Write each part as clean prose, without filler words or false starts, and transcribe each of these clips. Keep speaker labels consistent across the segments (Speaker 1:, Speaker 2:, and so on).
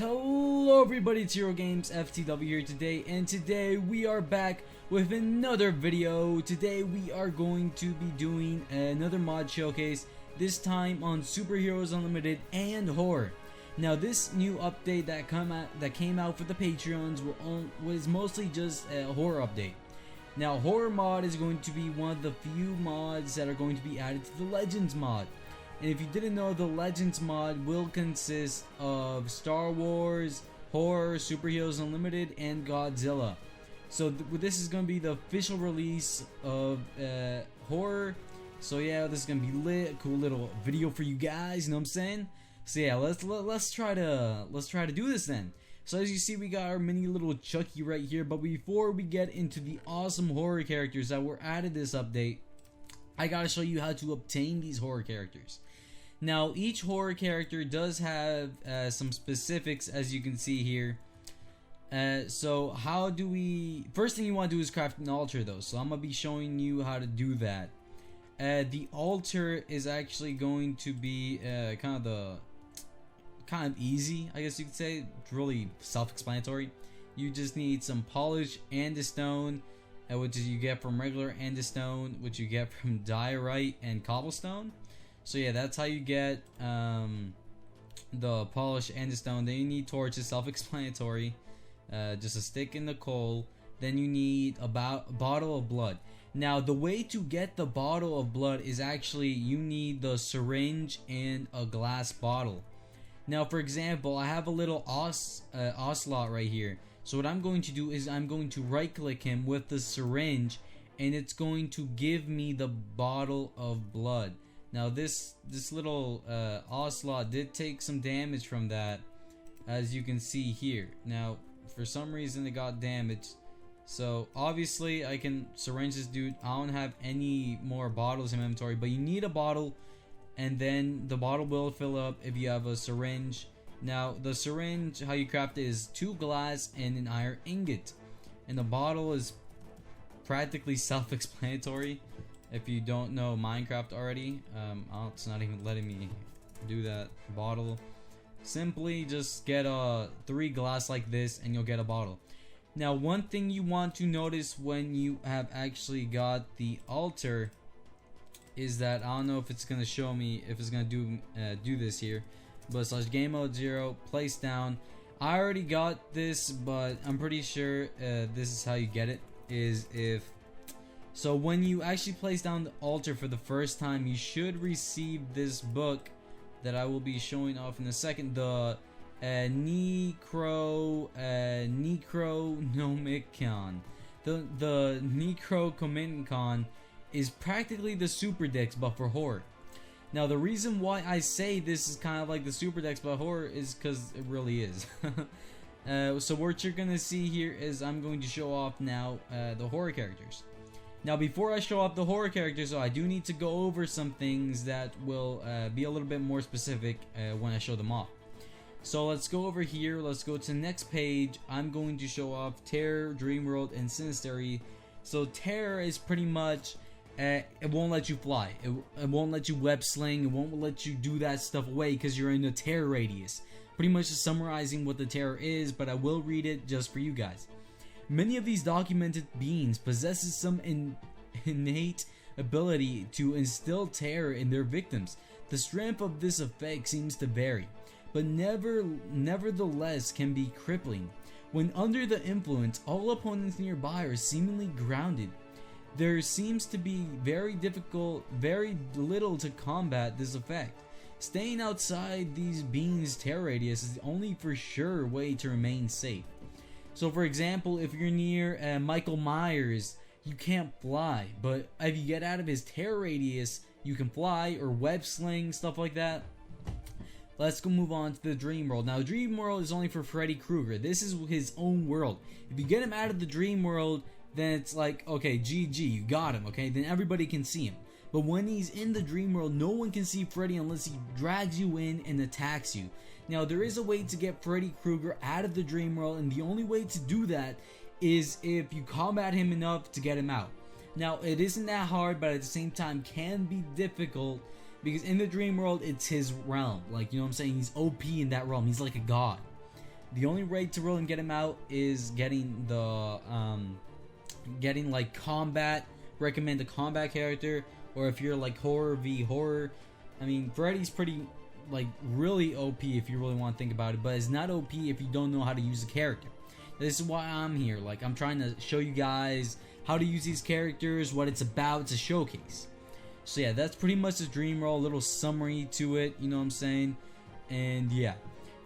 Speaker 1: Hello everybody, it's Hero Games FTW here today, and today we are back with another video. Today we are going to be doing another mod showcase, this time on Superheroes Unlimited and horror. Now this new update that came out for the Patreons was mostly just a horror update. Now horror mod is going to be one of the few mods that are going to be added to the Legends mod. And if you didn't know, the Legends mod will consist of Star Wars, horror, Superheroes Unlimited, and Godzilla. So this is going to be the official release of horror. So yeah, this is going to be lit. A cool little video for you guys, you know what I'm saying? So yeah, let's try to do this then. So as you see, we got our mini little Chucky right here. But before we get into the awesome horror characters that were added this update, I gotta show you how to obtain these horror characters. Now each horror character does have some specifics, as you can see here. So how do we... First thing you want to do is craft an altar though, so I'm going to be showing you how to do that. The altar is actually going to be kind of easy, I guess you could say. It's really self-explanatory. You just need some polish andestone, which you get from regular andestone, which you get from diorite and cobblestone. So yeah, that's how you get the polished andestone. Then you need torches, self-explanatory. Just a stick in the coal. Then you need a bottle of blood. Now the way to get the bottle of blood is actually you need the syringe and a glass bottle. Now for example, I have a little ocelot right here. So what I'm going to do is I'm going to right click him with the syringe, and it's going to give me the bottle of blood. Now this little ocelot did take some damage from that, as you can see here. Now for some reason it got damaged, so obviously I can syringe this dude. I don't have any more bottles in my inventory, but you need a bottle, and then the bottle will fill up if you have a syringe. Now the syringe, how you craft it is 2 glass and an iron ingot, and the bottle is practically self-explanatory. If you don't know Minecraft already, it's not even letting me do that. Bottle, simply just get 3 glass like this and you'll get a bottle. Now one thing you want to notice when you have actually got the altar is that, I don't know if it's gonna show me, if it's gonna do this here, but / game mode 0, place down. I already got this, but I'm pretty sure this is how you get it, is if... So when you actually place down the altar for the first time, you should receive this book that I will be showing off in a second. The Necronomicon. The Necronomicon is practically the Super Dex but for horror. Now the reason why I say this is kind of like the Super Dex but horror is because it really is. So what you're gonna see here is I'm going to show off now the horror characters. Now before I show off the horror characters, I do need to go over some things that will be a little bit more specific when I show them off. So let's go over here, let's go to the next page. I'm going to show off Terror, Dreamworld, and Sinistery. So Terror is pretty much, it won't let you fly, it won't let you web sling, it won't let you do that stuff away because you're in the terror radius. Pretty much just summarizing what the terror is, but I will read it just for you guys. Many of these documented beings possesses some innate ability to instill terror in their victims. The strength of this effect seems to vary, but nevertheless can be crippling. When under the influence, all opponents nearby are seemingly grounded. There seems to be very little to combat this effect. Staying outside these beings' terror radius is the only for sure way to remain safe. So for example, if you're near Michael Myers, you can't fly, but if you get out of his terror radius, you can fly or web sling, stuff like that. Let's go move on to the Dream World. Now Dream World is only for Freddy Krueger. This is his own world. If you get him out of the Dream World, then it's like, okay, GG, you got him, okay? Then everybody can see him. But when he's in the Dream World, no one can see Freddy unless he drags you in and attacks you. Now there is a way to get Freddy Krueger out of the Dream World, and the only way to do that is if you combat him enough to get him out. Now it isn't that hard, but at the same time can be difficult because in the dream world, it's his realm. Like, you know what I'm saying? He's OP in that realm. He's like a god. The only way to really get him out is getting the getting like combat. Recommend a combat character, or if you're like horror v horror. I mean, Freddy's pretty like really OP if you really want to think about it, but it's not OP if you don't know how to use a character. This is why I'm here. Like, I'm trying to show you guys how to use these characters, what it's about. It's a showcase. So yeah, that's pretty much the dream roll, a little summary to it, you know what I'm saying? And yeah.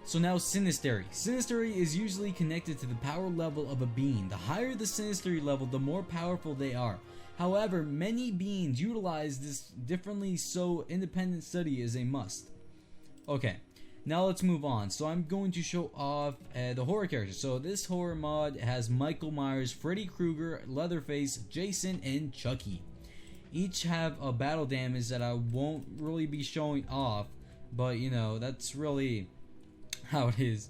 Speaker 1: So now Sinistery. Sinistery is usually connected to the power level of a being. The higher the Sinistery level, the more powerful they are. However, many beings utilize this differently, so independent study is a must. Okay, now let's move on. So I'm going to show off the horror characters. So this horror mod has Michael Myers, Freddy Krueger, Leatherface, Jason, and Chucky. Each have a battle damage that I won't really be showing off, but you know, that's really how it is.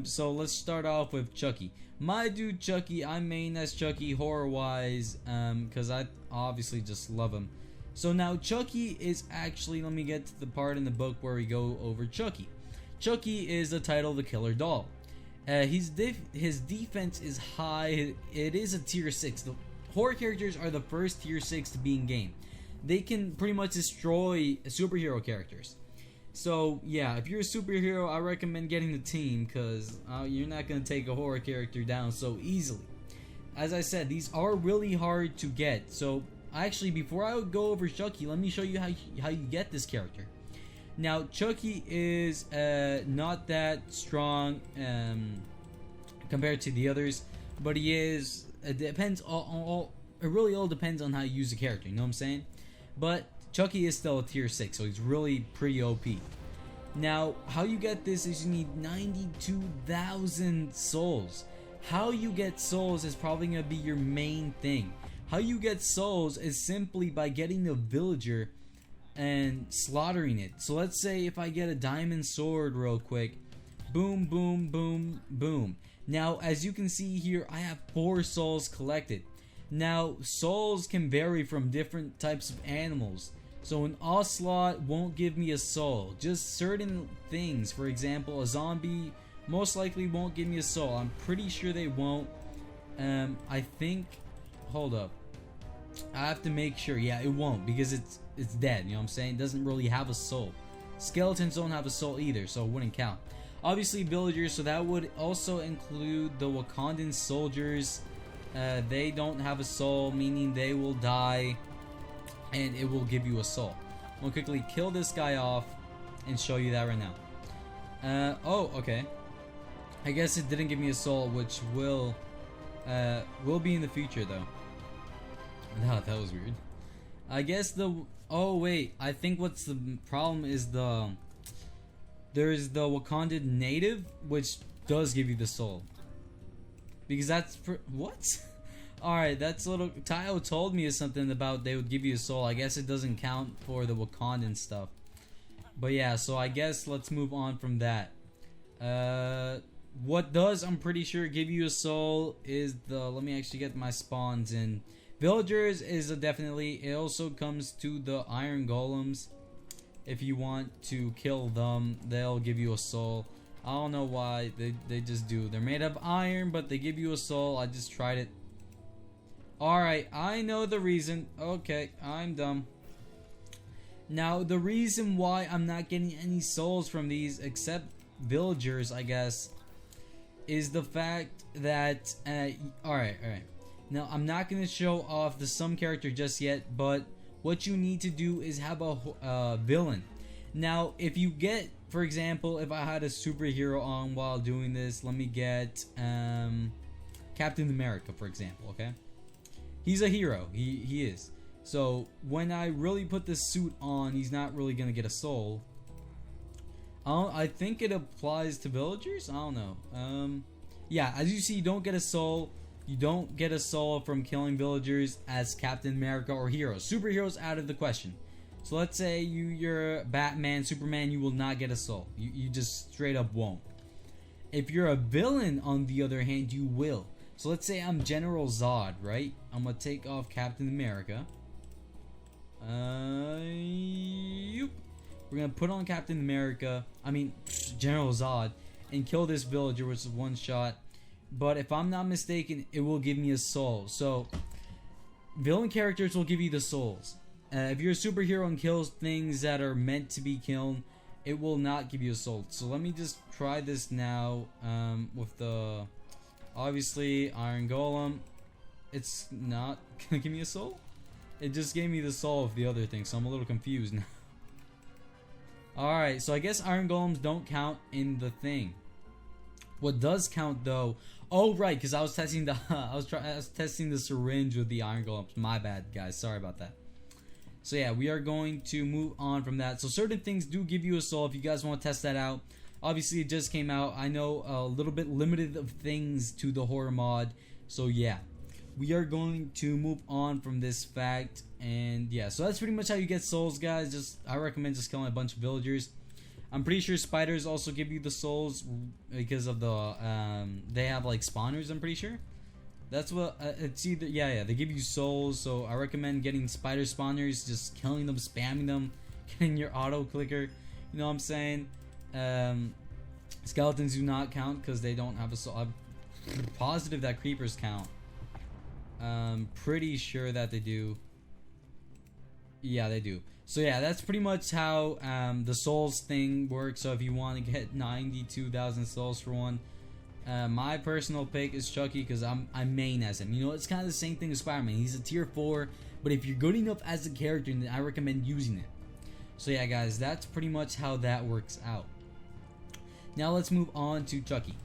Speaker 1: So let's start off with Chucky. My dude Chucky, I main as Chucky horror wise, because I obviously just love him. So now Chucky is actually, let me get to the part in the book where we go over Chucky. Chucky is the title of the killer doll. His defense is high. It is a tier 6. The horror characters are the first tier 6 to be in game. They can pretty much destroy superhero characters. So yeah, if you're a superhero, I recommend getting the team, because you're not going to take a horror character down so easily. As I said, these are really hard to get. So actually, before I would go over Chucky, let me show you how you get this character. Now, Chucky is not that strong compared to the others, but he is. It depends. It really all depends on how you use the character. You know what I'm saying? But Chucky is still a tier 6, so he's really pretty OP. Now, how you get this is you need 92,000 souls. How you get souls is probably going to be your main thing. How you get souls is simply by getting the villager and slaughtering it. So let's say if I get a diamond sword real quick. Boom, boom, boom, boom. Now, as you can see here, I have 4 souls collected. Now, souls can vary from different types of animals. So an ocelot won't give me a soul. Just certain things. For example, a zombie most likely won't give me a soul. I'm pretty sure they won't. I think... Hold up. I have to make sure. Yeah, it won't, because it's dead. You know what I'm saying? It doesn't really have a soul. Skeletons don't have a soul either, so it wouldn't count. Obviously, villagers, so that would also include the Wakandan soldiers. They don't have a soul, meaning they will die, and it will give you a soul. We'll quickly kill this guy off and show you that right now. Oh, okay. I guess it didn't give me a soul, which will be in the future, though. No, that was weird. I guess the... Oh, wait. I think what's the problem is there's the Wakandan native, which does give you the soul. Because that's... What? Alright, that's a little... Tayo told me something about they would give you a soul. I guess it doesn't count for the Wakandan stuff. But yeah, so I guess let's move on from that. What does, I'm pretty sure, give you a soul is the... Let me actually get my spawns in. Villagers is definitely... It also comes to the iron golems. If you want to kill them, they'll give you a soul. I don't know why. They just do. They're made of iron, but they give you a soul. I just tried it. Alright, I know the reason. Okay, I'm dumb. Now, the reason why I'm not getting any souls from these, except villagers, I guess, is the fact that... Alright. Now, I'm not going to show off the some character just yet, but what you need to do is have a villain. Now, if you get, for example, if I had a superhero on while doing this, let me get Captain America, for example, okay? He's a hero. He is. So, when I really put this suit on, he's not really going to get a soul. I think it applies to villagers? I don't know. Yeah, as you see, you don't get a soul. You don't get a soul from killing villagers as Captain America or heroes. Superheroes out of the question. So let's say you're Batman, Superman, you will not get a soul. You just straight up won't. If you're a villain, on the other hand, you will. So let's say I'm General Zod, right? I'm gonna take off Captain America. We're gonna put on Captain America. I mean, General Zod. and kill this villager, which is one shot. But if I'm not mistaken, it will give me a soul. So villain characters will give you the souls. If you're a superhero and kills things that are meant to be killed, it will not give you a soul. So let me just try this now with the, obviously, Iron Golem. It's not gonna give me a soul? It just gave me the soul of the other thing, so I'm a little confused now. Alright, so I guess Iron Golems don't count in the thing. What does count though, oh right, because I was testing the I was testing the syringe with the Iron Golems. My bad, guys, sorry about that. So yeah, we are going to move on from that. So certain things do give you a soul if you guys want to test that out. Obviously it just came out. I know a little bit limited of things to the horror mod. So yeah, we are going to move on from this fact. And yeah, so that's pretty much how you get souls, guys. I recommend just killing a bunch of villagers. I'm pretty sure spiders also give you the souls because of the they have like spawners, I'm pretty sure. That's what it's either, yeah, they give you souls. So I recommend getting spider spawners, just killing them, spamming them, getting your auto clicker, you know what I'm saying. Skeletons do not count because they don't have a soul. I'm positive that creepers count. Pretty sure that they do. Yeah, they do. So yeah, that's pretty much how the souls thing works. So if you want to get 92,000 souls for one, my personal pick is Chucky because I main as him. You know, it's kind of the same thing as Spider-Man. He's a tier 4, but if you're good enough as a character, then I recommend using it. So yeah, guys, that's pretty much how that works out. Now let's move on to Chucky.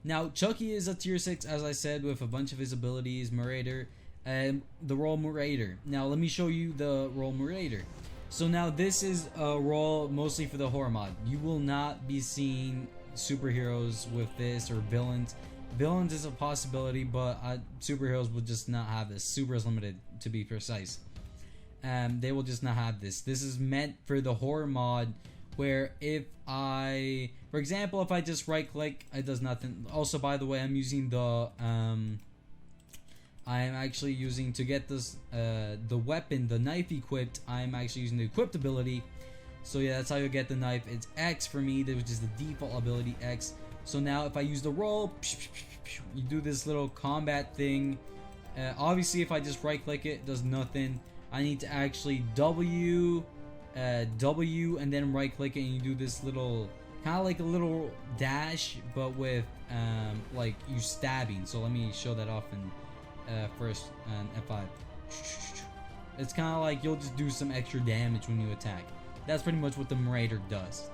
Speaker 1: Now Chucky is a tier 6, as I said, with a bunch of his abilities, Marauder, and the role Marauder. Now let me show you the role Marauder. So now this is a role mostly for the horror mod. You will not be seeing superheroes with this, or villains. Villains is a possibility, but superheroes will just not have this. Super is limited, to be precise. They will just not have this. This is meant for the horror mod, where if I, for example, if I just right click, it does nothing. Also, by the way, I'm using the I am actually using, to get this the weapon, the knife equipped, I'm actually using the equipped ability. So yeah, that's how you get the knife. It's X for me, which is the default ability, X. So now if I use the roll, you do this little combat thing. Obviously if I just right click it, it does nothing. I need to actually W and then right click it, and you do this little, kind of like a little dash, but with like you stabbing. So let me show that off in first F5. It's kind of like you'll just do some extra damage when you attack. That's pretty much what the Marauder does.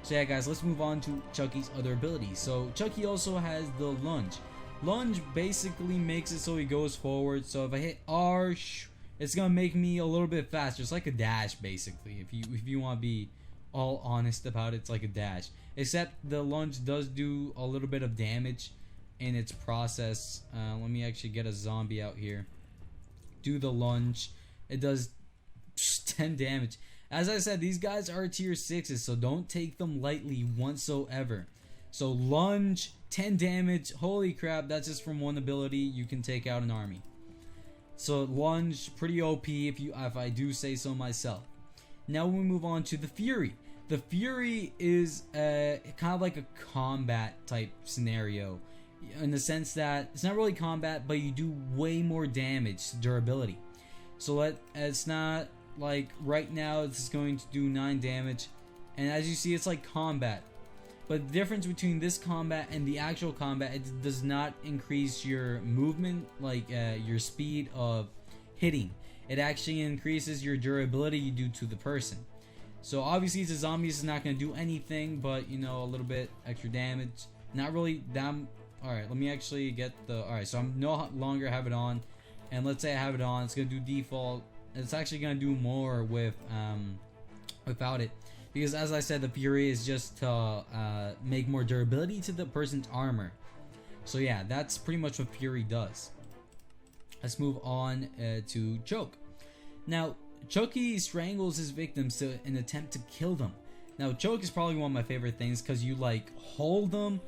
Speaker 1: So yeah, guys, let's move on to Chucky's other abilities. So Chucky also has the lunge. Lunge basically makes it so he goes forward. So if I hit R, it's gonna make me a little bit faster. It's like a dash, basically. If you want to be all honest about it, it's like a dash. Except the lunge does do a little bit of damage in its process. Let me actually get a zombie out here. Do the lunge. It does 10 damage. As I said, these guys are tier 6s, so don't take them lightly whatsoever. So lunge, 10 damage. Holy crap, that's just from one ability. You can take out an army. So lunge, pretty OP if I do say so myself. Now we move on to the Fury. The Fury is kind of like a combat type scenario, in the sense that it's not really combat, but you do way more damage, durability. So it's not like right now it's going to do 9 damage, and as you see, it's like combat. But the difference between this combat and the actual combat, it does not increase your movement, like your speed of hitting. It actually increases your durability you do to the person. So obviously the zombies is not going to do anything, but you know, a little bit extra damage. Not really damn. Alright, let me actually get the... Alright, so I'm no longer have it on. And let's say I have it on, it's going to do default. It's actually going to do more with without it. Because as I said, the Fury is just to make more durability to the person's armor. So yeah, that's pretty much what Fury does. Let's move on to Choke. Now, Chucky strangles his victims to an attempt to kill them. Now, Choke is probably one of my favorite things because you like hold them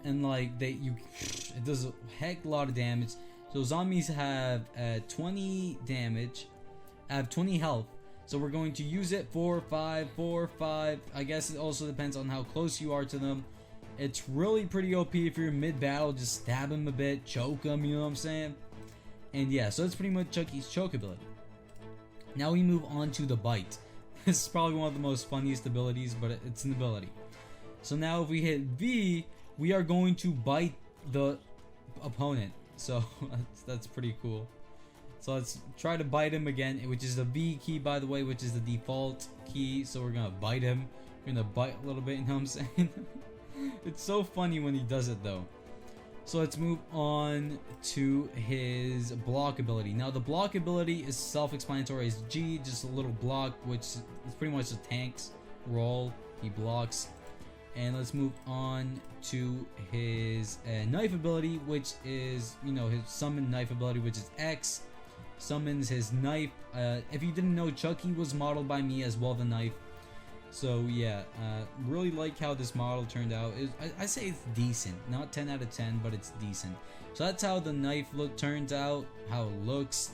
Speaker 1: and like it does a heck lot of damage. So zombies have 20 damage, have 20 health. So we're going to use it 4, 5, 4, 5. I guess it also depends on how close you are to them. It's really pretty OP if you're mid battle. Just stab him a bit, choke him, you know what I'm saying? And yeah, so it's pretty much Chucky's choke ability. Now we move on to the bite. This is probably one of the most funniest abilities, but it's an ability. So now if we hit V, we are going to bite the opponent. So that's pretty cool. So let's try to bite him again, which is the V key, by the way, which is the default key. So we're gonna bite him. We're gonna bite a little bit, you know what I'm saying? It's so funny when he does it though. So let's move on to his block ability. Now the block ability is self-explanatory. It's G, just a little block, which is pretty much a tank's roll. He blocks. And let's move on to his knife ability, which is, you know, his summon knife ability, which is X. Summons his knife. If you didn't know, Chucky was modeled by me as well, the knife. So yeah, really like how this model turned out. I say it's decent, not 10 out of 10, but it's decent. So that's how the knife turns out, how it looks.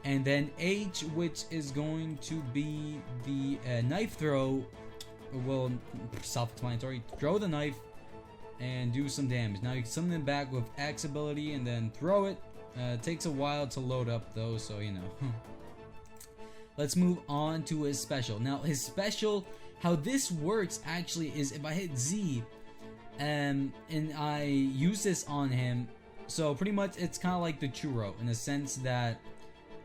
Speaker 1: And then H, which is going to be the knife throw. Well, self-explanatory. Throw the knife and do some damage. Now you can summon it back with X ability and then throw it. It takes a while to load up though, so you know. Let's move on to his special. Now his special, how this works actually is if I hit Z and I use this on him, so pretty much it's kind of like the churro in the sense that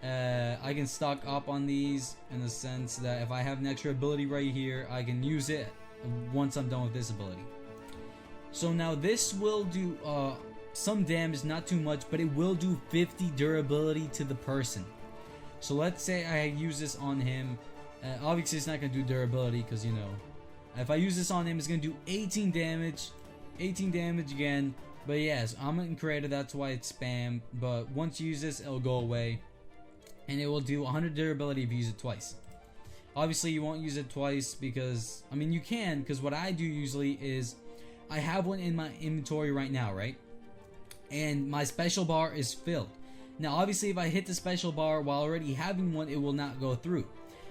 Speaker 1: I can stock up on these in the sense that if I have an extra ability right here, I can use it once I'm done with this ability. So now this will do some damage, not too much, but it will do 50 durability to the person. So let's say I use this on him. Obviously it's not going to do durability because, you know, if I use this on him, it's going to do 18 damage. 18 damage again. But yes, I'm in creative, that's why it's spam. But once you use this, it'll go away. And it will do 100 durability if you use it twice. Obviously you won't use it twice because, I mean you can, because what I do usually is I have one in my inventory right now, right? And my special bar is filled. Now obviously if I hit the special bar while already having one, it will not go through.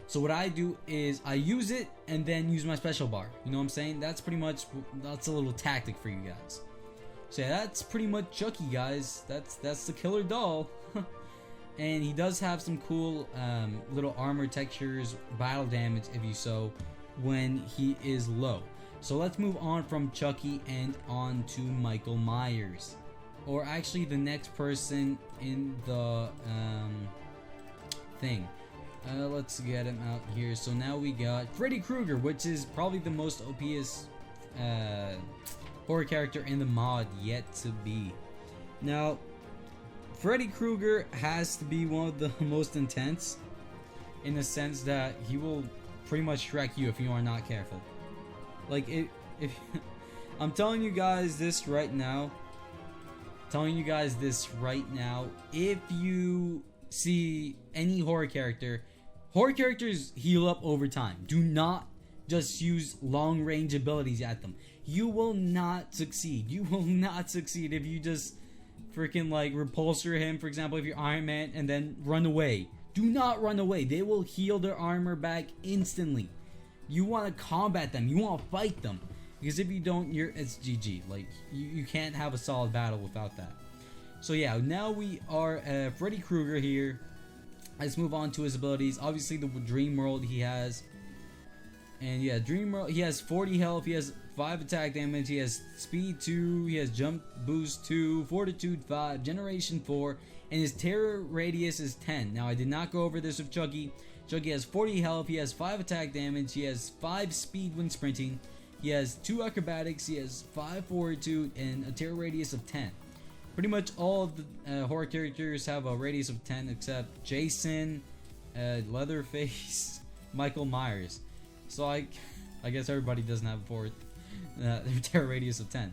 Speaker 1: So what I do is I use it and then use my special bar. You know what I'm saying? That's pretty much, that's a little tactic for you guys. So yeah, that's pretty much Chucky, guys. That's the killer doll. And he does have some cool little armor textures, battle damage if you so, when he is low. So let's move on from Chucky and on to Michael Myers. Or actually the next person in the thing. Let's get him out here. So now we got Freddy Krueger, which is probably the most OP'est horror character in the mod yet to be. Now, Freddy Krueger has to be one of the most intense in the sense that he will pretty much Shrek you if you are not careful. Like, if I'm telling you guys this right now, if you see any horror characters heal up over time. Do not just use long range abilities at them. You will not succeed. You will not succeed if you just freaking like repulsor him, for example, if you're Iron Man, and then run away. Do not run away. They will heal their armor back instantly. You want to combat them. You want to fight them. Because if you don't, it's GG. Like, you can't have a solid battle without that. So yeah, now we are Freddy Krueger here. Let's move on to his abilities. Obviously the Dream World he has. And yeah, Dream World, he has 40 health, he has 5 attack damage, he has speed 2, he has jump boost 2, fortitude 5, generation 4, and his terror radius is 10. Now I did not go over this with Chucky. Chucky has 40 health, he has 5 attack damage, he has 5 speed when sprinting, he has 2 acrobatics, he has 5 fortitude, and a terror radius of 10. Pretty much all of the horror characters have a radius of 10 except Jason, Leatherface, Michael Myers. So I guess everybody doesn't have a terror radius of 10.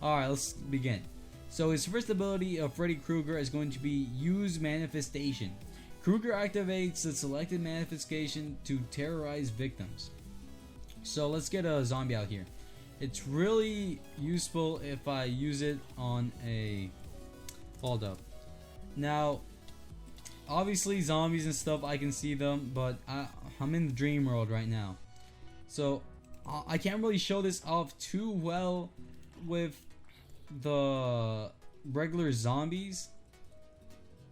Speaker 1: Alright, let's begin. So his first ability of Freddy Krueger is going to be Use Manifestation. Krueger activates the selected manifestation to terrorize victims. So let's get a zombie out here. It's really useful if I use it on a... Hold up. Now, obviously zombies and stuff, I can see them, but I'm in the dream world right now. So I can't really show this off too well with the regular zombies,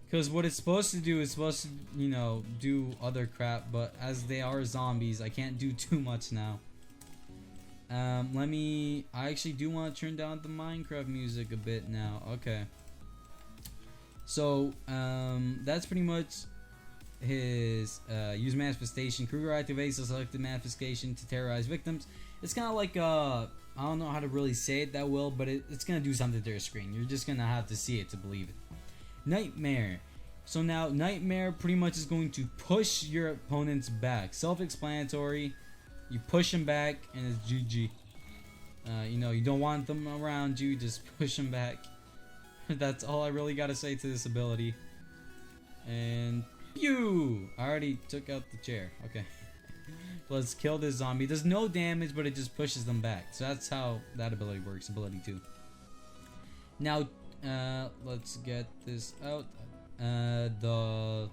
Speaker 1: because what it's supposed to do is supposed to, you know, do other crap, but as they are zombies, I can't do too much now. I actually do want to turn down the Minecraft music a bit now. Okay. So, that's pretty much his, use manifestation. Krueger activates the selected manifestation to terrorize victims. It's kind of like, I don't know how to really say it that well, but it's gonna do something to your screen. You're just gonna have to see it to believe it. Nightmare. So now, Nightmare pretty much is going to push your opponents back. Self-explanatory. You push them back, and it's GG. You know, you don't want them around you, just push them back. That's all I really gotta say to this ability. And pew! I already took out the chair. Okay. Let's kill this zombie. It does no damage, but it just pushes them back. So that's how that ability works. Ability 2. Now, let's get this out. The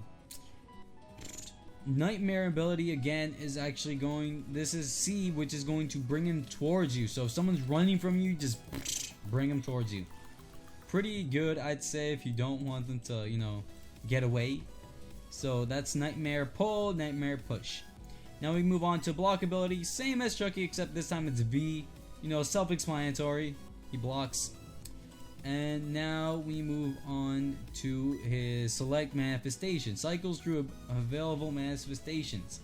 Speaker 1: Nightmare ability again is actually going. This is C, which is going to bring him towards you. So if someone's running from you, just bring him towards you. Pretty good, I'd say, if you don't want them to, you know, get away. So that's Nightmare pull, Nightmare push. Now we move on to block ability. Same as Chucky, except this time it's V. You know, self-explanatory. He blocks. And now we move on to his select manifestation. Cycles through available manifestations.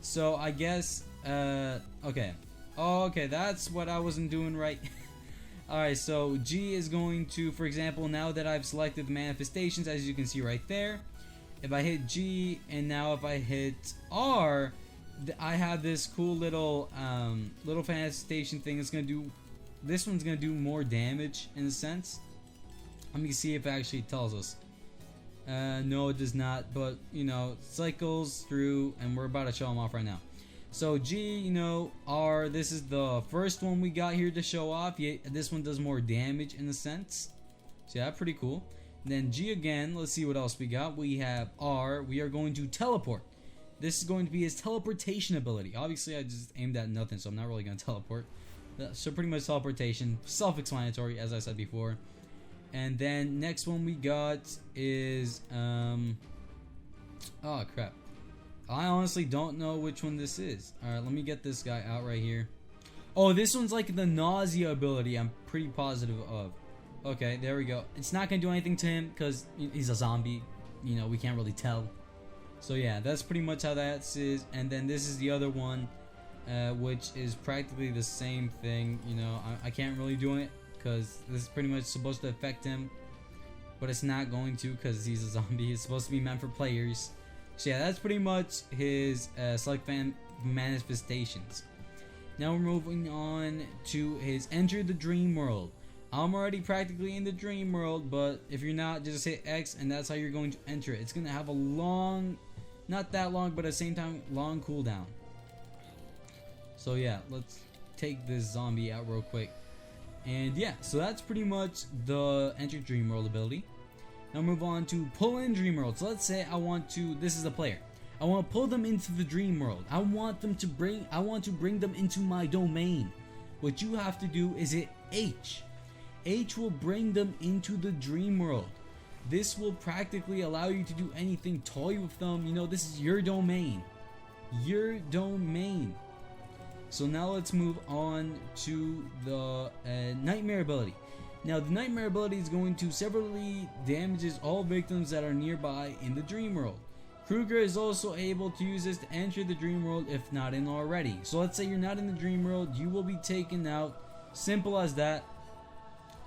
Speaker 1: So I guess, okay. Oh, okay, that's what I wasn't doing right. Alright, so G is going to, for example, now that I've selected the manifestations, as you can see right there, if I hit G, and now if I hit R, I have this cool little manifestation thing. It's gonna do, this one's gonna do more damage in a sense. Let me see if it actually tells us. No, it does not, but you know, cycles through, and we're about to show them off right now. So G, you know, R, this is the first one we got here to show off. Yeah, this one does more damage in a sense. So yeah, pretty cool. And then G again, let's see what else we got. We have R, we are going to teleport. This is going to be his teleportation ability. Obviously, I just aimed at nothing, so I'm not really going to teleport. So pretty much teleportation, self-explanatory, as I said before. And then next one we got is, oh crap. I honestly don't know which one this is. Alright, let me get this guy out right here. Oh, this one's like the nausea ability, I'm pretty positive of. Okay, there we go. It's not going to do anything to him because he's a zombie. You know, we can't really tell. So yeah, that's pretty much how that is. And then this is the other one, which is practically the same thing. You know, I can't really do it because this is pretty much supposed to affect him, but it's not going to because he's a zombie. It's supposed to be meant for players. So yeah, that's pretty much his select manifestations. Now we're moving on to his enter the dream world. I'm already practically in the dream world, but if you're not, just hit X and that's how you're going to enter it. It's going to have a long, not that long, but at the same time, long cooldown. So yeah, let's take this zombie out real quick. And yeah, so that's pretty much the enter dream world ability. Now move on to pull in dream world. So let's say I want to, this is a player. I want to pull them into the dream world. I want to bring them into my domain. What you have to do is hit H. H will bring them into the dream world. This will practically allow you to do anything, toy with them. You know, this is your domain. Your domain. So now let's move on to the nightmare ability. Now the nightmare ability is going to severely damages all victims that are nearby in the dream world. Krueger is also able to use this to enter the dream world if not in already. So let's say you're not in the dream world, you will be taken out. Simple as that.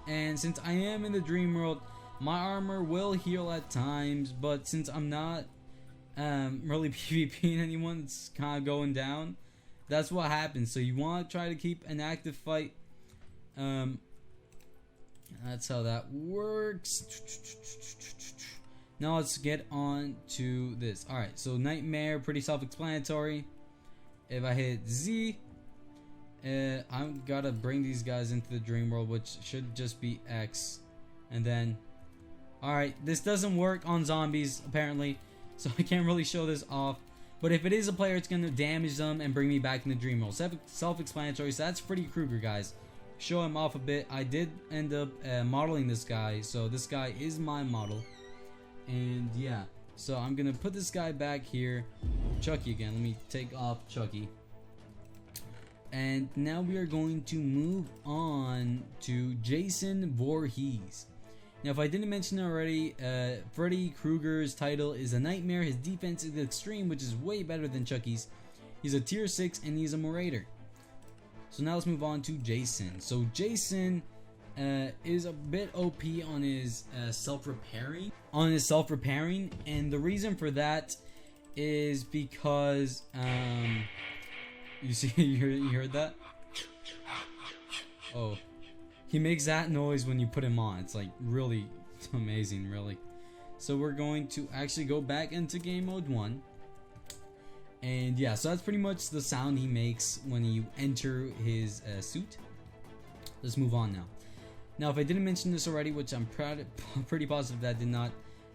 Speaker 1: And since I am in the dream world, my armor will heal at times, but since I'm not really PvPing anyone, it's kind of going down. That's what happens. So you want to try to keep an active fight. That's how that works. Now let's get on to this. Alright, so Nightmare, pretty self-explanatory. If I hit Z, I'm gotta bring these guys into the dream world, which should just be X. And then, alright, this doesn't work on zombies, apparently. So I can't really show this off. But if it is a player, it's gonna damage them and bring me back in the dream world. Self-explanatory, so that's Freddy Krueger, guys. show him off a bit, I did end up modeling this guy, so this guy is my model. And yeah, so I'm gonna put this guy back here. Chucky again. Let me take off Chucky. And now we are going to move on to Jason Voorhees. Now, if I didn't mention already, Freddy Krueger's title is a nightmare. His defense is extreme, which is way better than Chucky's. He's a tier 6 and he's a Marauder. So now let's move on to Jason. So Jason is a bit OP on his self-repairing. And the reason for that is because you see, you heard that? Oh, he makes that noise when you put him on. It's like really amazing, really. So we're going to actually go back into game mode 1. And yeah, so that's pretty much the sound he makes when you enter his suit. Let's move on now. Now, if I didn't mention this already, which I'm pretty positive that I did not,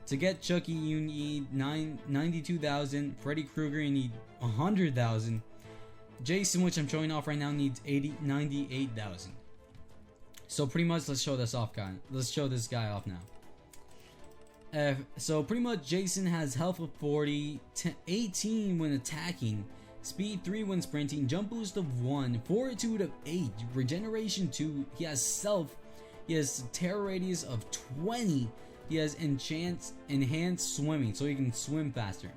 Speaker 1: to get Chucky you need 92,000. Freddy Krueger you need 100,000. Jason, which I'm showing off right now, needs 98,000. So pretty much, let's show this off, guy. Let's show this guy off now. So pretty much, Jason has health of 40, 18 when attacking, speed 3 when sprinting, jump boost of 1, fortitude of 8, regeneration 2. He has stealth. He has terror radius of 20. He has enhanced swimming, so he can swim faster.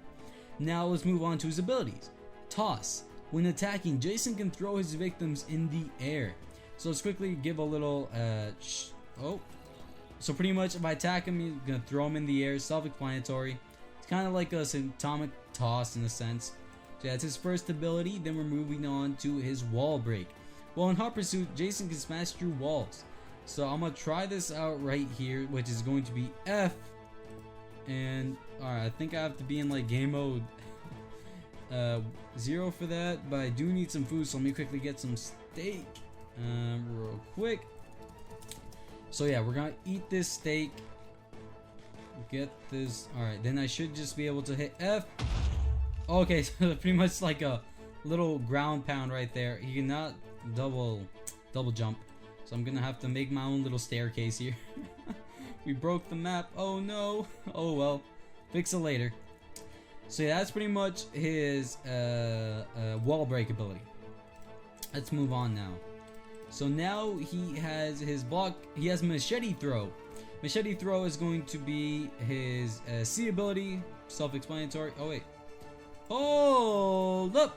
Speaker 1: Now let's move on to his abilities. Toss. When attacking, Jason can throw his victims in the air. So let's quickly give a little so pretty much if I attack him, you're gonna throw him in the air. Self-explanatory. It's kind of like a atomic toss in a sense. So that's his first ability. Then we're moving on to his wall break. Well, in Hot Pursuit, Jason can smash through walls. So I'm gonna try this out right here, which is going to be F. And alright, I think I have to be in like game mode 0 for that, but I do need some food, so let me quickly get some steak real quick. So yeah, we're gonna eat this steak. Get this. Alright, then I should just be able to hit F. Okay, so pretty much like a little ground pound right there. He cannot double jump, so I'm gonna have to make my own little staircase here. We broke the map. Oh no. Oh well, fix it later. So yeah, that's pretty much his wall break ability. Let's move on now. So now he has his block. He has machete throw. Machete throw is going to be his C ability. Self-explanatory. Oh wait. Hold up.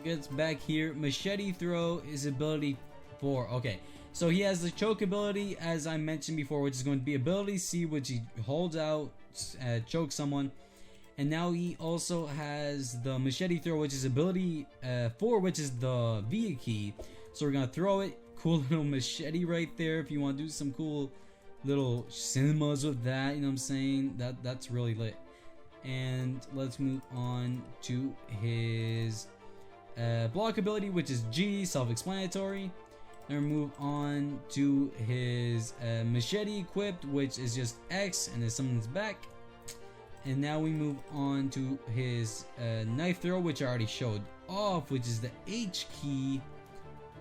Speaker 1: Gets back here. Machete throw is ability 4. Okay. So he has the choke ability, as I mentioned before, which is going to be ability C, which he holds out, chokes someone. And now he also has the machete throw, which is ability 4, which is the V key. So we're gonna throw it. Cool little machete right there. If you want to do some cool little cinemas with that, you know what I'm saying? That's really lit. And let's move on to his block ability, which is G, self-explanatory. Then move on to his machete equipped, which is just X, and then someone's back. And now we move on to his knife throw, which I already showed off, which is the H key.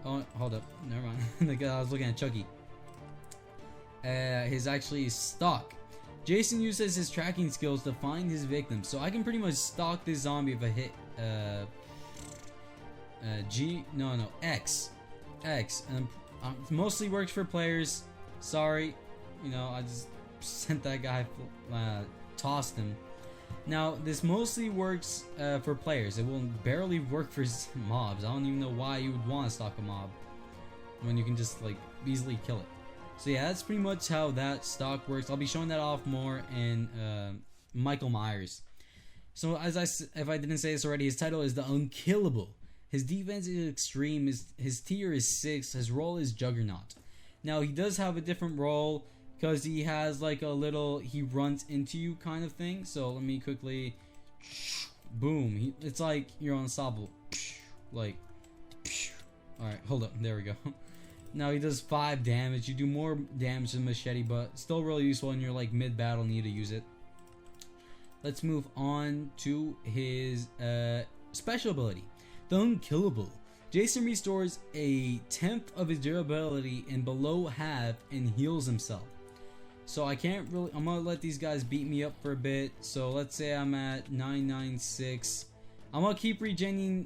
Speaker 1: Oh, hold up, never mind. I was looking at Chucky. His actually stalk. Jason uses his tracking skills to find his victims, so I can pretty much stalk this zombie if I hit X. And mostly works for players. Sorry, you know, I just sent that guy, tossed him. Now this mostly works for players. It will barely work for mobs. I don't even know why you would want to stalk a mob when you can just like easily kill it. So yeah, that's pretty much how that stock works. I'll be showing that off more in Michael Myers. So if I didn't say this already, his title is the Unkillable. His defense is extreme. His tier is 6. His role is Juggernaut. Now he does have a different role because he has like a little he runs into you kind of thing. So let me quickly boom. It's like you're unstoppable. Like alright, hold up. There we go. Now he does 5 damage. You do more damage than machete, but still really useful when you're like mid-battle need to use it. Let's move on to his special ability, the Unkillable. Jason restores a tenth of his durability and below half and heals himself. So I can't really, I'm gonna let these guys beat me up for a bit. So let's say I'm at 996. I'm gonna keep regening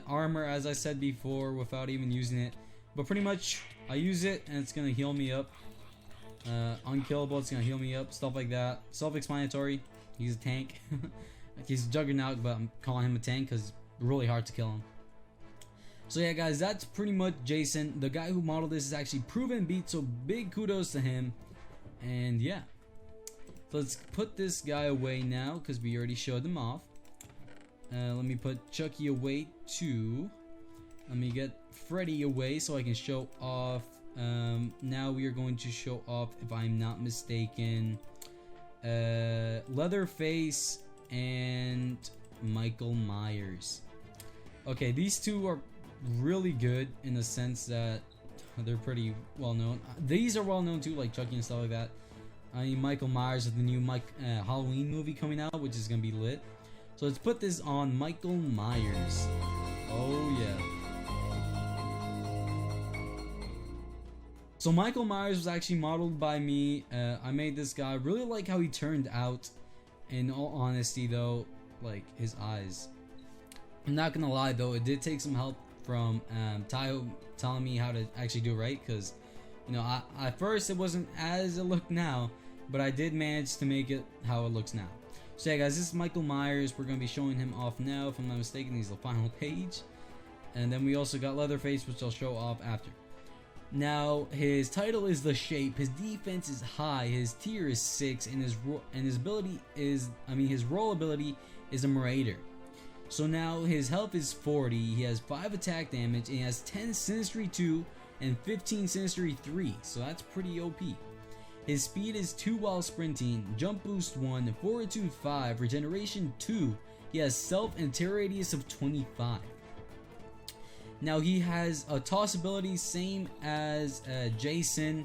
Speaker 1: armor as I said before without even using it. But pretty much I use it and it's gonna heal me up. Unkillable, it's gonna heal me up, stuff like that. Self-explanatory. He's a tank. He's a juggernaut, but I'm calling him a tank because it's really hard to kill him. So yeah guys, that's pretty much Jason. The guy who modeled this is actually proven beat, so big kudos to him. And yeah, so let's put this guy away now because we already showed them off. Let me put Chucky away too. Let me get Freddy away so I can show off. Now we are going to show off, if I'm not mistaken, Leatherface and Michael Myers. Okay, these two are really good in the sense that they're pretty well known. These are well known too, like Chucky and stuff like that. I mean, Michael Myers with the new Halloween movie coming out, which is gonna be lit. So let's put this on Michael Myers. Oh yeah. So Michael Myers was actually modeled by me. I made this guy. Really like how he turned out. In all honesty though, like his eyes. I'm not gonna lie though, it did take some help from Tayo telling me how to actually do it right, because you know at first it wasn't as it looked now, but I did manage to make it how it looks now. So yeah guys, this is Michael Myers. We're gonna be showing him off now. If I'm not mistaken, he's the final page. And then we also got Leatherface, which I'll show off after. Now his title is The Shape. His defense is high, his tier is 6, and his ability is, his role ability is a Marauder. So now his health is 40, he has 5 attack damage, and he has 10 Sinistry 2 and 15 Sinistry 3, so that's pretty OP. His speed is 2 while sprinting, jump boost 1, fortitude 5, regeneration 2, he has stealth and tear radius of 25. Now he has a toss ability same as Jason,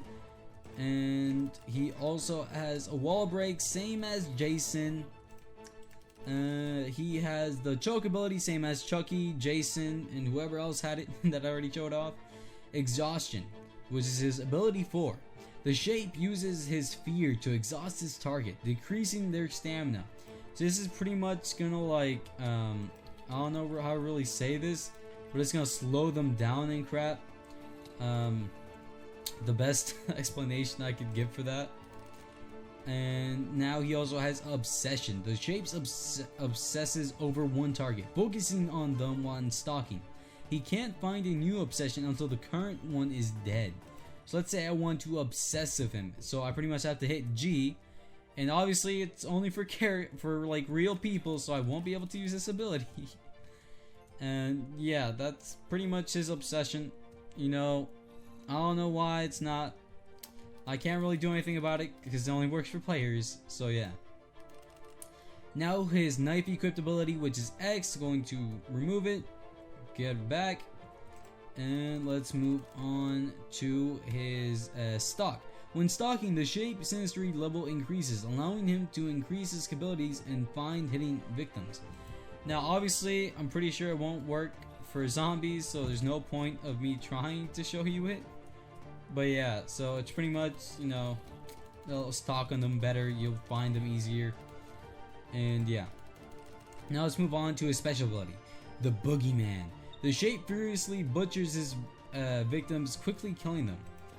Speaker 1: and he also has a wall break same as Jason. He has the choke ability same as Chucky, Jason, and whoever else had it that I already showed off. Exhaustion, which is his ability 4. The Shape uses his fear to exhaust his target, decreasing their stamina. So this is pretty much gonna like, I don't know how to really say this, but it's gonna slow them down and crap. The best explanation I could give for that. And now he also has Obsession. The Shapes obsesses over one target, focusing on them while stalking. He can't find a new obsession until the current one is dead. So let's say I want to obsessive him, so I pretty much have to hit G, and obviously it's only for like real people, so I won't be able to use this ability. And yeah, that's pretty much his obsession. You know, I don't know why it's not. I can't really do anything about it because it only works for players, so yeah. Now his knife equipped ability, which is X, going to remove it, get it back, and let's move on to his stalk. When stalking, the Shape Sinistry level increases, allowing him to increase his abilities and find hitting victims. Now obviously, I'm pretty sure it won't work for zombies, so there's no point of me trying to show you it. But yeah, so it's pretty much, you know, they'll stalk on them better, you'll find them easier. And yeah. Now let's move on to his special ability, the Boogeyman. The Shape furiously butchers his victims, quickly killing them.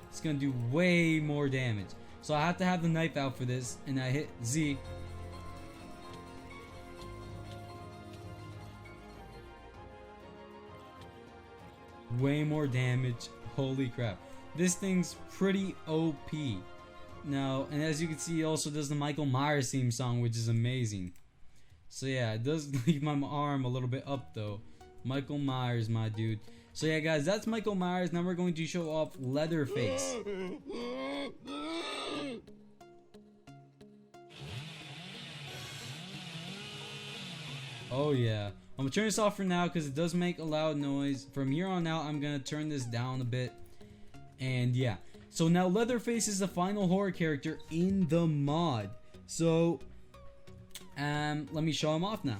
Speaker 1: It's gonna do way more damage. So I have to have the knife out for this, and I hit Z. Way more damage, holy crap. This thing's pretty OP. Now, and as you can see, it also does the Michael Myers theme song, which is amazing. So yeah, it does leave my arm a little bit up though. Michael Myers, my dude. So yeah guys, that's Michael Myers. Now we're going to show off Leatherface. Oh yeah. I'm gonna turn this off for now because it does make a loud noise. From here on out, I'm gonna turn this down a bit. And yeah, so now Leatherface is the final horror character in the mod. So let me show him off now.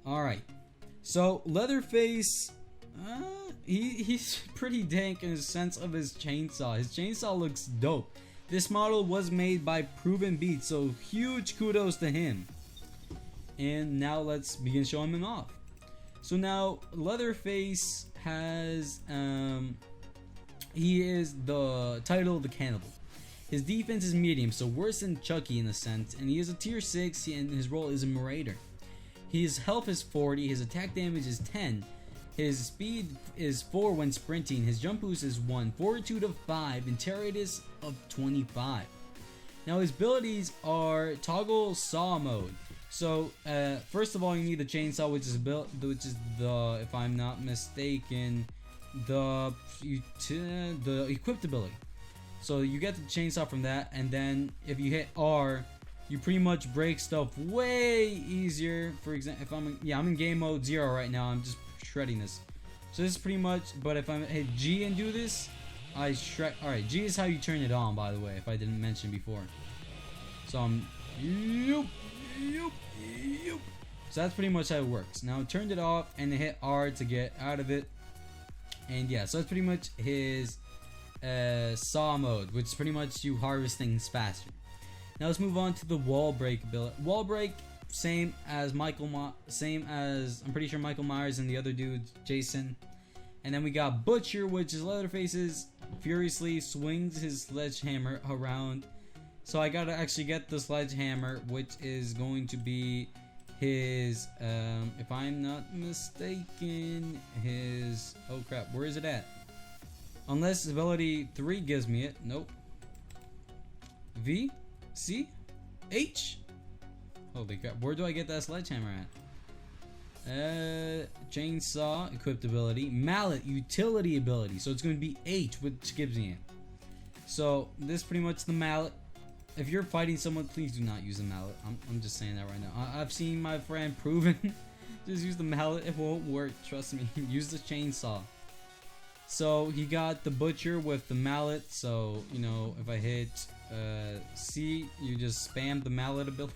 Speaker 1: Alright, So Leatherface, he's pretty dank in the sense of his chainsaw. His chainsaw looks dope. This model was made by Proven Beats, so huge kudos to him. And now let's begin showing him off. So now Leatherface has, he is the title of the cannibal. His defense is medium, so worse than Chucky in a sense, and he is a tier 6 and his role is a marauder. His health is 40, his attack damage is 10, his speed is 4 when sprinting, his jump boost is 1, fortitude of 5, and terroritis of 25. Now his abilities are toggle saw mode. So first of all, you need the chainsaw, which is the, if I'm not mistaken, the equipped ability. So you get the chainsaw from that, and then if you hit R, you pretty much break stuff way easier. For example, if I'm in game mode 0 right now, I'm just shredding this. So this is pretty much, but if I hit G and do this, I shred. Alright, G is how you turn it on, by the way, if I didn't mention before. So I'm so that's pretty much how it works. Now I turned it off and I hit R to get out of it. And yeah, so that's pretty much his saw mode, which is pretty much you harvest things faster. Now let's move on to the wall break ability. Wall break, same as I'm pretty sure Michael Myers and the other dude, Jason. And then we got Butcher, which is Leatherface's furiously swings his sledgehammer around. So I gotta actually get the sledgehammer, which is going to be his, if I'm not mistaken, his, oh crap, where is it at? Unless ability 3 gives me it. Nope. V? C? H? Holy crap, where do I get that sledgehammer at? Chainsaw, equipped ability. Mallet, utility ability. So it's going to be H, which gives me it. So this is pretty much the mallet. If you're fighting someone, please do not use the mallet. I'm just saying that right now. I've seen my friend Proven just use the mallet. It won't work, trust me. Use the chainsaw. So he got the Butcher with the mallet. So, you know, if I hit C, you just spam the mallet ability.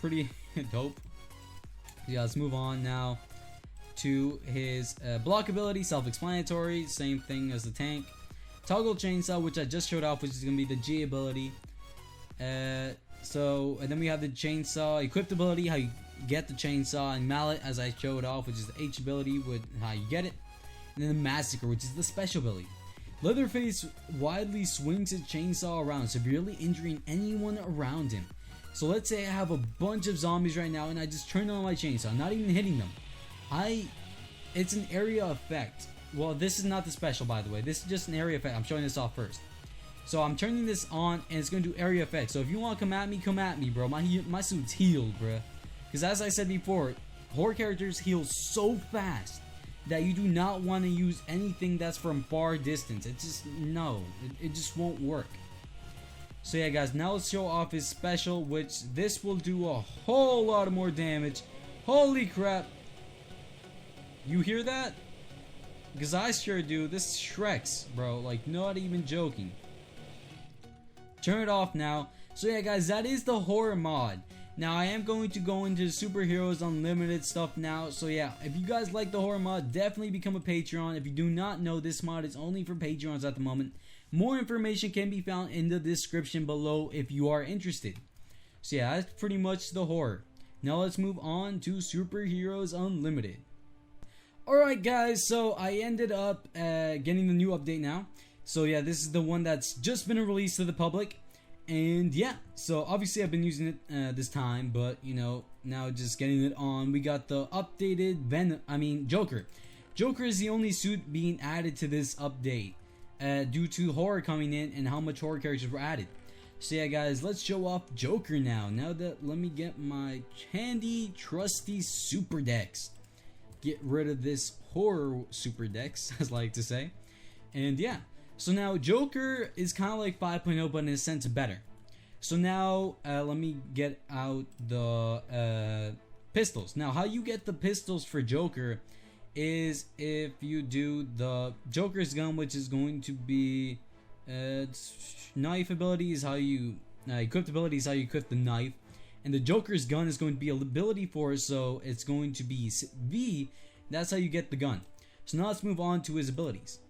Speaker 1: Pretty dope. Yeah, let's move on now to his block ability. Self-explanatory, same thing as the tank. Toggle chainsaw, which I just showed off, which is going to be the G ability. And then we have the chainsaw equipped ability, how you get the chainsaw, and mallet, as I showed off, which is the H ability, with how you get it. And then the massacre, which is the special ability. Leatherface widely swings his chainsaw around, severely injuring anyone around him. So let's say I have a bunch of zombies right now, and I just turn on my chainsaw, not even hitting them. It's an area effect. Well, this is not the special, by the way. This is just an area effect. I'm showing this off first. So I'm turning this on, and it's going to do area effect. So if you want to come at me, bro. My suit's healed, bro. Because as I said before, horror characters heal so fast that you do not want to use anything that's from far distance. It's just, no. It just won't work. So yeah, guys, now let's show off his special, which this will do a whole lot of more damage. Holy crap. You hear that? Because I sure do. This Shreks, bro. Like, not even joking. Turn it off now. So yeah, guys, that is the horror mod. Now, I am going to go into Superheroes Unlimited stuff now. So yeah, if you guys like the horror mod, definitely become a Patreon. If you do not know, this mod is only for Patreons at the moment. More information can be found in the description below if you are interested. So yeah, that's pretty much the horror. Now let's move on to Superheroes Unlimited. Alright guys, so I ended up getting the new update now. So yeah, this is the one that's just been released to the public. And yeah, so obviously I've been using it this time, but you know, now just getting it on. We got the updated Joker. Joker is the only suit being added to this update due to horror coming in and how much horror characters were added. So yeah guys, let's show off Joker now. Let me get my handy trusty super decks. Get rid of this horror super decks, as I like to say. And yeah, so now Joker is kind of like 5.0, but in a sense better. So now let me get out the pistols. Now how you get the pistols for Joker is if you do the Joker's gun, which is going to be knife ability is how you equipped ability is how you equip the knife. And the Joker's gun is going to be a ability force, so it's going to be V. That's how you get the gun. So now let's move on to his abilities.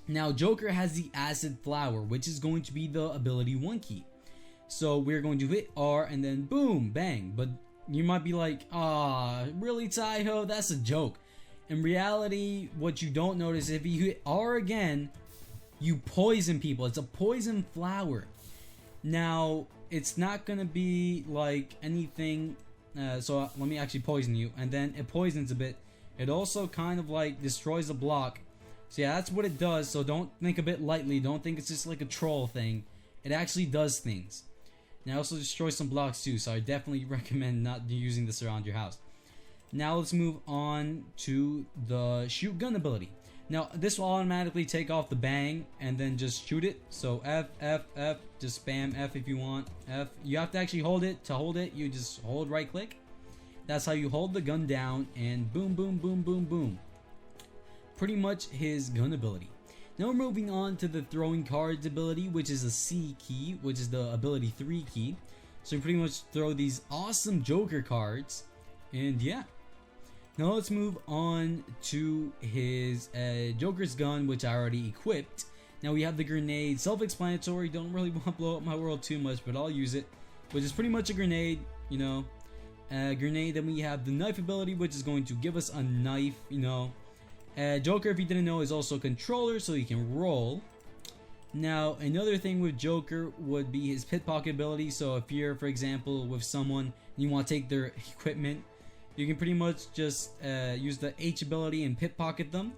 Speaker 1: Now Joker has the Acid Flower, which is going to be the ability 1 key. So we're going to hit R and then boom, bang. But you might be like, really, Taiho? That's a joke. In reality, what you don't notice, if you hit R again, you poison people. It's a poison flower. Now, it's not gonna be like anything, so let me actually poison you, and then it poisons a bit. It also kind of like destroys a block. So yeah, that's what it does, so don't think of it lightly. Don't think it's just like a troll thing. It actually does things. Now it also destroys some blocks too, so I definitely recommend not using this around your house. Now let's move on to the shoot gun ability. Now this will automatically take off the bang and then just shoot it. So F, F, F, just spam F if you want. F, you have to actually hold it. To hold it, you just hold right click. That's how you hold the gun down, and boom, boom, boom, boom, boom. Pretty much his gun ability. Now we're moving on to the throwing cards ability, which is a C key, which is the ability 3 key. So you pretty much throw these awesome Joker cards, and yeah. Now let's move on to his Joker's gun, which I already equipped. Now we have the grenade, self-explanatory, don't really want to blow up my world too much, but I'll use it. Which is pretty much a grenade, you know. Grenade, then we have the knife ability, which is going to give us a knife, you know. Joker, if you didn't know, is also a controller, so you can roll. Now, another thing with Joker would be his pickpocket ability. So if you're, for example, with someone and you want to take their equipment, you can pretty much just use the H ability and pickpocket them.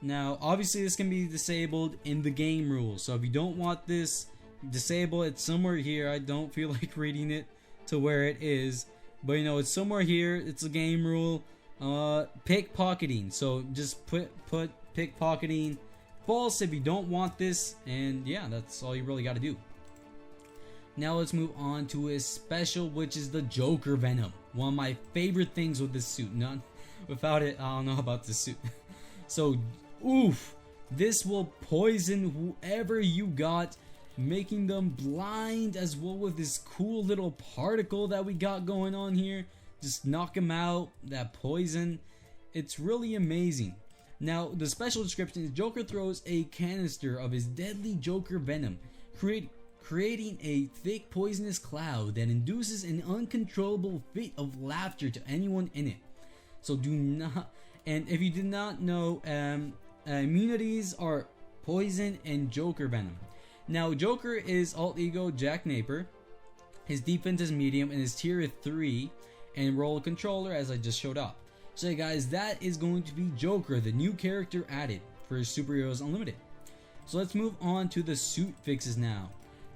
Speaker 1: Now, obviously this can be disabled in the game rules. So if you don't want this disabled, it's somewhere here. I don't feel like reading it to where it is. But you know, it's somewhere here. It's a game rule. Pickpocketing. So just put pickpocketing false if you don't want this. And yeah, that's all you really got to do. Now let's move on to his special, which is the Joker Venom. One of my favorite things with this suit. None without it, I don't know about this suit. So, oof, this will poison whoever you got, making them blind, as well with this cool little particle that we got going on here. Just knock them out, that poison. It's really amazing. Now, the special description is Joker throws a canister of his deadly Joker Venom, creating a thick poisonous cloud that induces an uncontrollable fit of laughter to anyone in it. So do not, and if you did not know, immunities are poison and Joker Venom. Now Joker is alt ego Jack Napier, his defense is medium, and his tier is 3, and role controller, as I just showed up. So guys, that is going to be Joker, the new character added for Superheroes Unlimited. So let's move on to the suit fixes now.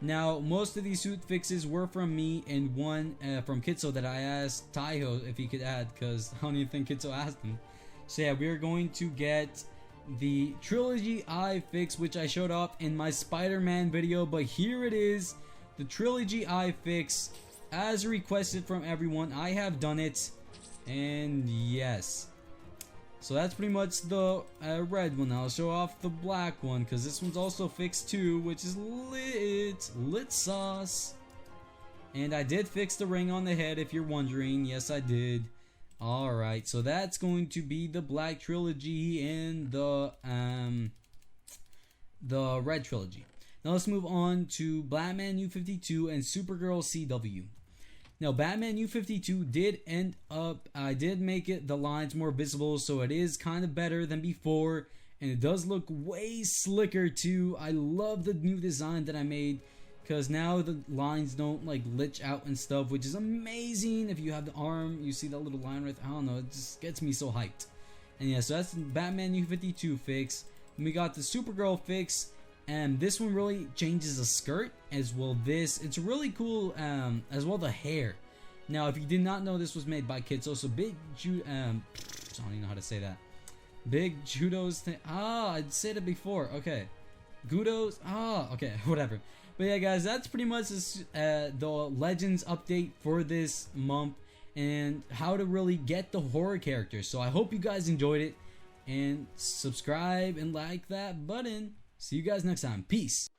Speaker 1: Now, most of these suit fixes were from me, and one from Kitso that I asked Taiho if he could add, because I don't even think Kitso asked him. So yeah, we are going to get the Trilogy Eye fix, which I showed off in my Spider-Man video, but here it is, the Trilogy Eye fix, as requested from everyone. I have done it, and yes. So that's pretty much the red one. I'll show off the black one, because this one's also fixed too, which is lit sauce. And I did fix the ring on the head, if you're wondering. Yes, I did. Alright, so that's going to be the black trilogy and the red trilogy. Now let's move on to Batman New52 and Supergirl CW. Now, Batman New52 did end up, I did make it the lines more visible, so it is kind of better than before, and it does look way slicker too. I love the new design that I made, because now the lines don't like glitch out and stuff, which is amazing. If you have the arm, you see that little line right there. I don't know, it just gets me so hyped. And yeah, so that's the Batman New52 fix. And we got the Supergirl fix. And this one really changes the skirt as well. It's really cool, as well the hair. Now, if you did not know, this was made by Kitso. So big I don't even know how to say that. Big Judo's I said it before. Okay, Gudos. Okay, whatever. But yeah, guys, that's pretty much the Legends update for this month and how to really get the horror characters. So I hope you guys enjoyed it, and subscribe and like that button. See you guys next time. Peace.